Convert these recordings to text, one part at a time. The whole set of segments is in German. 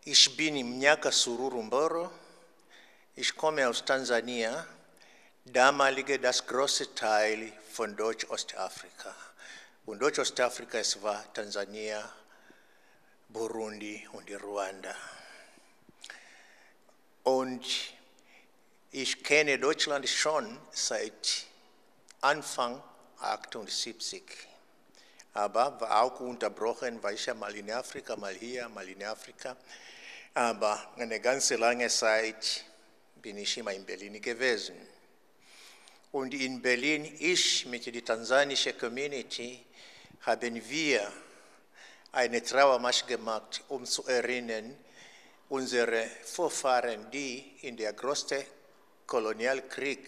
Ich bin Mnyaka Sururu Mboro. Ich komme aus Tansania, damalige das große Teil von Deutsch-Ostafrika. Und Deutsch-Ostafrika, es war Tansania, Burundi und Ruanda. Und ich kenne Deutschland schon seit Anfang 78. Aber war auch unterbrochen, war ich ja mal in Afrika, mal hier, mal in Afrika. Aber eine ganze lange Zeit bin ich immer in Berlin gewesen. Und in Berlin, ich mit der tansanischen Community, haben wir eine Trauermarsch gemacht, um zu erinnern, unsere Vorfahren, die in der größten Kolonialkrieg,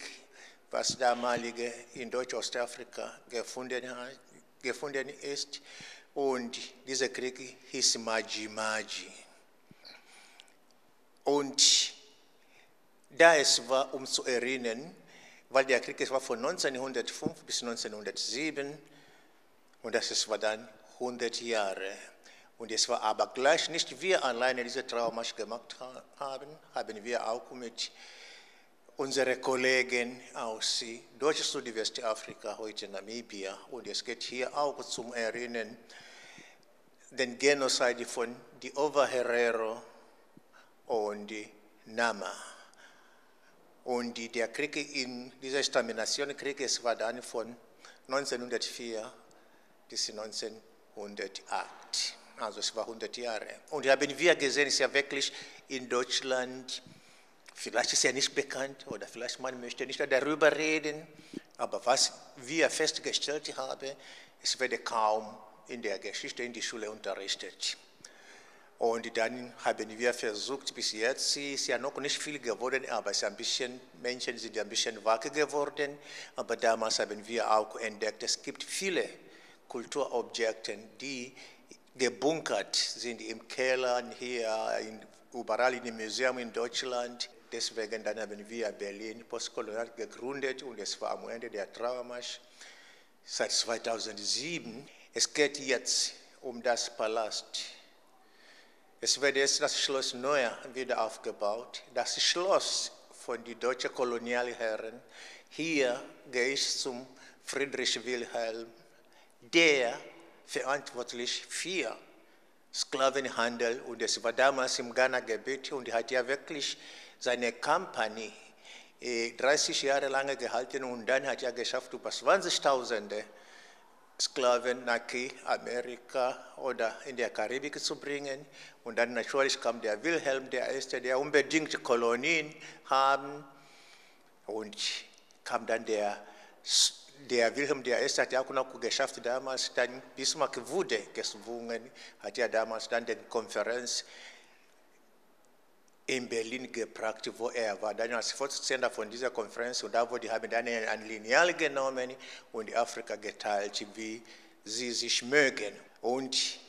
was damalige in Deutsch-Ostafrika gefunden ist, und dieser Krieg hieß Maji Maji. Und da es war, um zu erinnern, weil der Krieg war von 1905 bis 1907 und das war dann 100 Jahre. Und es war aber gleich nicht wir alleine diese Trauermarsch gemacht haben wir auch mit unseren Kollegen aus Deutsch-Südwestafrika, heute Namibia. Und es geht hier auch zum Erinnern den Genozid von die Ovaherero und die Nama. Und der Krieg dieser Exterminationskrieg, es war dann von 1904 bis 1908. Also es war 100 Jahre. Und haben wir gesehen, es ist ja wirklich in Deutschland, vielleicht ist ja nicht bekannt oder vielleicht man möchte nicht darüber reden, aber was wir festgestellt haben, es wird kaum in der Geschichte in die Schule unterrichtet. Und dann haben wir versucht, bis jetzt ist ja noch nicht viel geworden, aber es ist ein bisschen, Menschen sind ein bisschen wacker geworden. Aber damals haben wir auch entdeckt, es gibt viele Kulturobjekte, die gebunkert sind im Keller, hier, überall in dem Museum in Deutschland. Deswegen dann haben wir Berlin postkolonial gegründet und es war am Ende der Trauermarsch seit 2007. Es geht jetzt um das Palast. Es wird jetzt das Schloss neu wieder aufgebaut. Das Schloss von den deutschen Kolonialherren. Hier gehe ich zum Friedrich Wilhelm, der verantwortlich für Sklavenhandel und es war damals im Ghana-Gebiet und hat ja wirklich seine Kampagne 30 Jahre lang gehalten und dann hat er geschafft, über 20.000 Sklaven nach Amerika oder in der Karibik zu bringen. Und dann natürlich kam der Wilhelm I., der unbedingt Kolonien haben. Und kam dann der Wilhelm I. hat ja auch noch geschafft damals, dann Bismarck wurde gezwungen, hat ja damals dann die Konferenz in Berlin gebracht, wo er war. Dann als Vorsitzender von dieser Konferenz und da haben dann ein Lineal genommen und Afrika geteilt, wie sie sich mögen. Und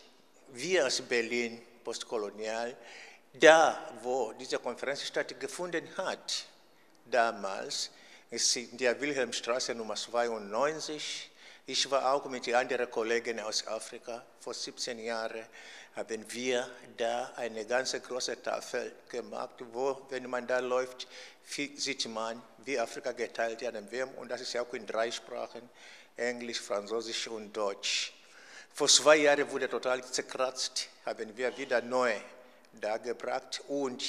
wir aus Berlin, postkolonial, da wo diese Konferenz stattgefunden hat, damals, ist in der Wilhelmstraße Nummer 92. Ich war auch mit anderen Kollegen aus Afrika vor 17 Jahren. Haben wir da eine ganz große Tafel gemacht, wo, wenn man da läuft, sieht man, wie Afrika geteilt wird. Und das ist ja auch in 3 Sprachen, Englisch, Französisch und Deutsch. Vor 2 Jahren wurde total zerkratzt, haben wir wieder neu da gebracht und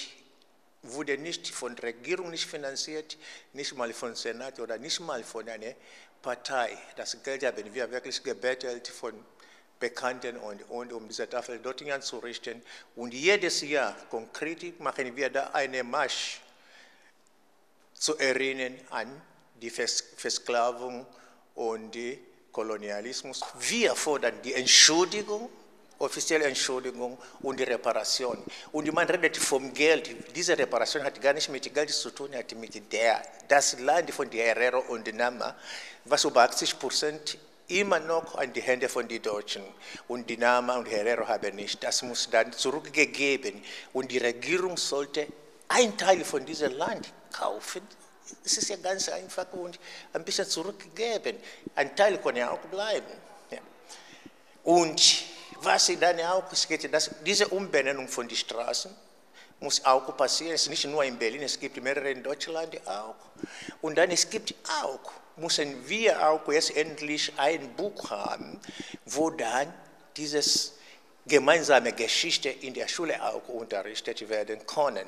wurde nicht von der Regierung nicht finanziert, nicht mal von Senat oder nicht mal von einer Partei. Das Geld haben wir wirklich gebettelt von Bekannten und um diese Tafel dort anzurichten. Und jedes Jahr konkret machen wir da eine Marsch zu erinnern an die Versklavung und den Kolonialismus. Wir fordern die Entschuldigung, offizielle Entschuldigung und die Reparation. Und man redet vom Geld. Diese Reparation hat gar nicht mit Geld zu tun, hat mit das Land von der Herero und Nama, was über 80% immer noch an die Hände von den Deutschen. Und die Nama und Herero haben nicht. Das muss dann zurückgegeben. Und die Regierung sollte einen Teil von diesem Land kaufen. Es ist ja ganz einfach und ein bisschen zurückgegeben. Ein Teil kann ja auch bleiben. Ja. Und was dann auch geht, dass diese Umbenennung von den Straßen, muss auch passieren. Es ist nicht nur in Berlin, es gibt mehrere in Deutschland auch. Und dann es gibt auch, müssen wir auch jetzt endlich ein Buch haben, wo dann dieses gemeinsame Geschichte in der Schule auch unterrichtet werden können.